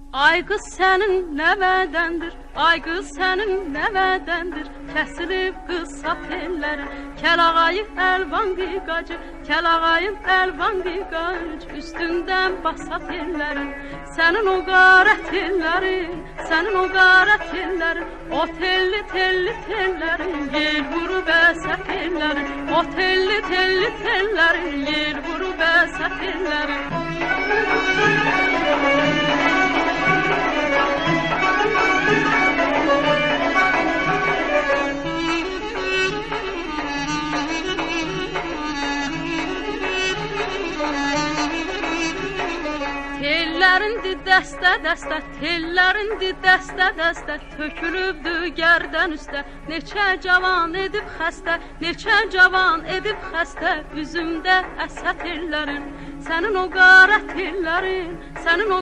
Ay qız sənin nəvədəndir, ay qız sənin nəvədəndir. Kəsilib qısa telləri, kəlağayı əlvan diqacı, kəlağayın əlvan diqacı, üstündən basa tellərin. Sənin o qara tellərin, sənin o qara tellərin, o telli telli tellərin, yer vurub əsə tellərin. O telli telli tellərin, yer vurub əsə tellərin. Tellərindi dəstə-dəstə, tellərindi dəstə-dəstə, tökülübdü gərdən üstə. Neçə cavan edib xəstə, neçə cavan edib xəstə, üzümdə əsə tellərin. Sənin o qara tellərin, sənin o